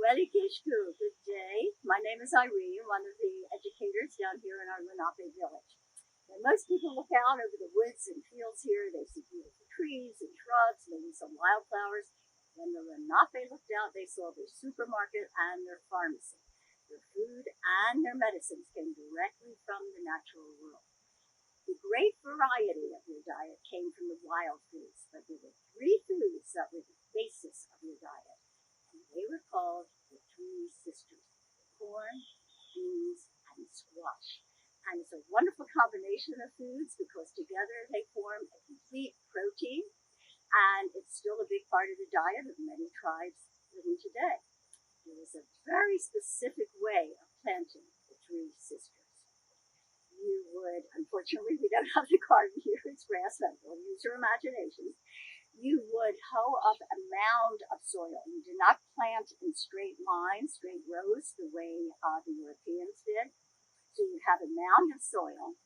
Good day. My name is Irene, one of the educators down here in our Lenape Village. When most people look out over the woods and fields here, they see beautiful trees and shrubs, maybe some wildflowers. When the Lenape looked out, they saw their supermarket and their pharmacy. Their food and their medicines came directly from the natural world. The great variety of your diet came from the wild foods, but there were three foods that were the basis of your diet. They were called the three sisters: corn, beans, and squash. And it's a wonderful combination of foods because together they form a complete protein, and it's still a big part of the diet of many tribes living today. There is a very specific way of planting the three sisters. You would, unfortunately, we don't have the garden here, it's grass-fed, we'll use your imaginations. You would hoe up a mound of soil. You do not plant in straight lines, straight rows, the way the Europeans did. So you'd have a mound of soil,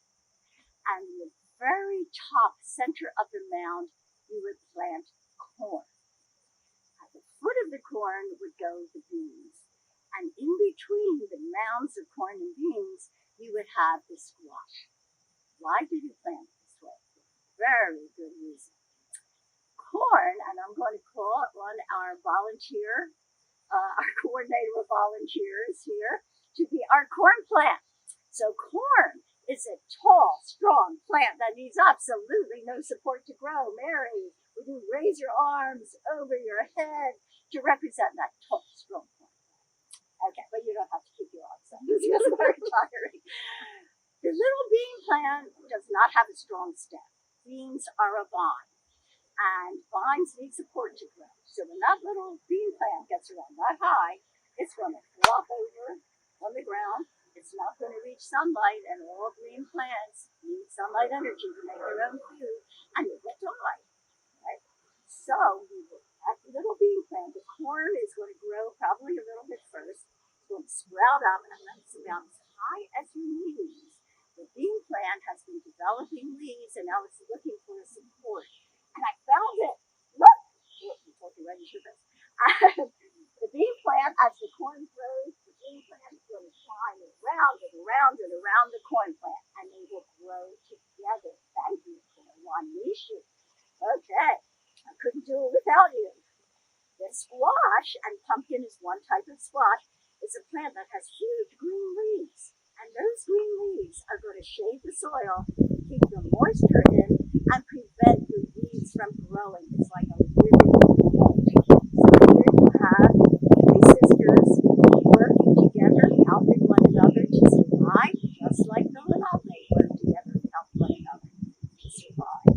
and in the very top center of the mound, you would plant corn. At the foot of the corn would go the beans, and in between the mounds of corn and beans, you would have the squash. Why did you plant it this way? Very good reason. Corn, and I'm going to call on our volunteer, our coordinator of volunteers here, to be our corn plant. So corn is a tall, strong plant that needs absolutely no support to grow. Mary, would you raise your arms over your head to represent that tall, strong plant? Okay, but you don't have to keep your arms up. This is very tiring. The little bean plant does not have a strong stem. Beans are a vine. And vines need support to grow. So when that little bean plant gets around that high, it's going to flop over on the ground. It's not going to reach sunlight, and all green plants need sunlight energy to make their own food, and it will die. Right? So that little bean plant, the corn is going to grow probably a little bit first. It's going to sprout up, and then it's about as high as your knees. The bean plant has been developing leaves, and now it's looking for support. And I found it. Look! The bean plant, as the corn grows, the bean plant is going to climb around and around and around the corn plant, and they will grow together. Thank you for Juanishi. Okay, I couldn't do it without you. The squash, and pumpkin is one type of squash, is a plant that has huge green leaves. And those green leaves are going to shade the soil, keep the moisture in, and prevent the weeds from growing. It's like a living mulch. So here you have three sisters working together, helping one another to survive, just like the Lenape work together to help one another to survive.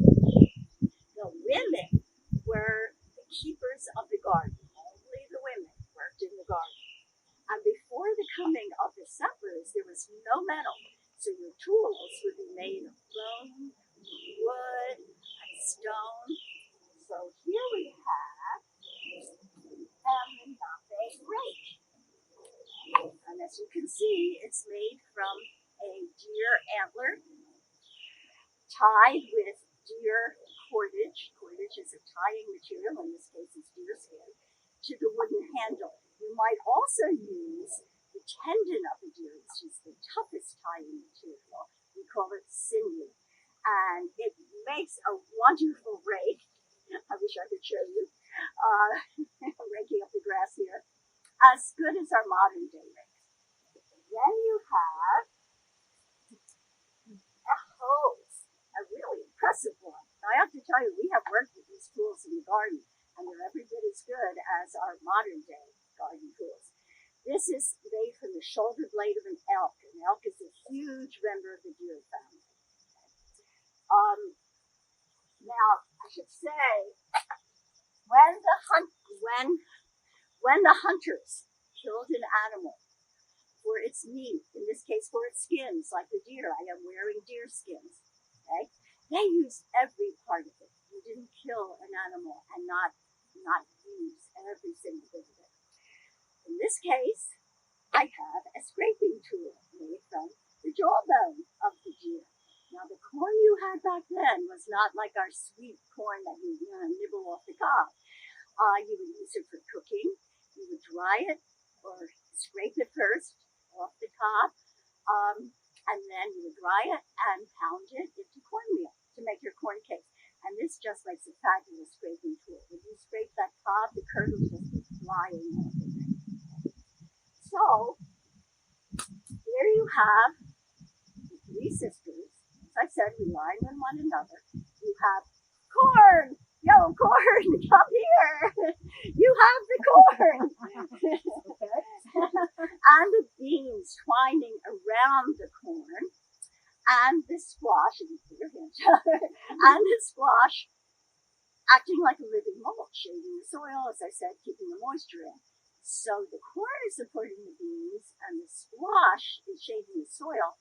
The women were the keepers of the garden. Only the women worked in the garden. And before the coming of the settlers, there was no metal. So your tools would be made of bone, wood, and stone. So here we have a Lenape rake. And as you can see, it's made from a deer antler tied with deer cordage. Cordage is a tying material, in this case it's deer skin, to the wooden handle. You might also use the tendon of the deer, which is the toughest tying material. We call it sinew. And it makes a wonderful rake. I wish I could show you. Raking up the grass here. As good as our modern day rake. Then you have a hose. A really impressive one. Now, I have to tell you, we have worked with these tools in the garden, and they're every bit as good as our modern day garden tools. This is made from the shoulder blade of an elk. An elk is a huge member of the deer family. Now, I should say, when the hunters killed an animal for its meat, in this case for its skins, like the deer, I am wearing deer skins, okay? They used every part of it. You didn't kill an animal and not use every single bit of it. In this case, I have a scraping tool made from the jawbone of the deer. Now, the corn you had back then was not like our sweet corn that you nibble off the cob. You would use it for cooking. You would dry it, or scrape it first off the top, and then you dry it and pound it into cornmeal to make your corn cakes. And this just makes a fabulous scraping tool. When you scrape that top, the kernels just go flying off of it. So here you have the three sisters. As I said, relying on one another. You have corn. Yo, corn, come here. You have the corn. And the beans twining around the corn. And the squash, and the squash acting like a living mulch, shading the soil, as I said, keeping the moisture in. So the corn is supporting the beans, and the squash is shading the soil.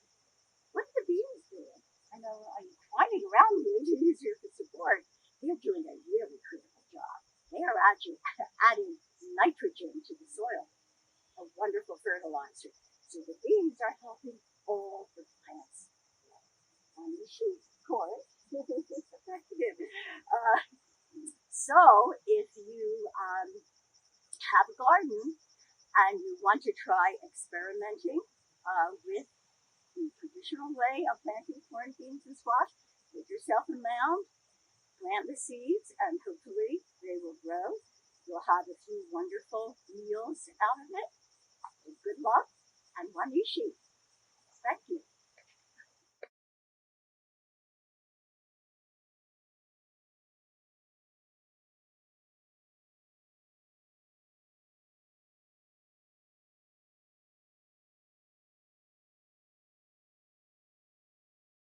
What are the beans doing? I know I'm twining around you to use your support. They're doing a really critical job. They are actually adding nitrogen to the soil, a wonderful fertilizer. So the beans are helping all the plants. And the sheep, of course. So if you have a garden and you want to try experimenting with the traditional way of planting corn, beans, and squash, get yourself a mound, plant the seeds, and hopefully they will grow. You'll have a few wonderful meals out of it. Good luck, and one sheep. Thank you.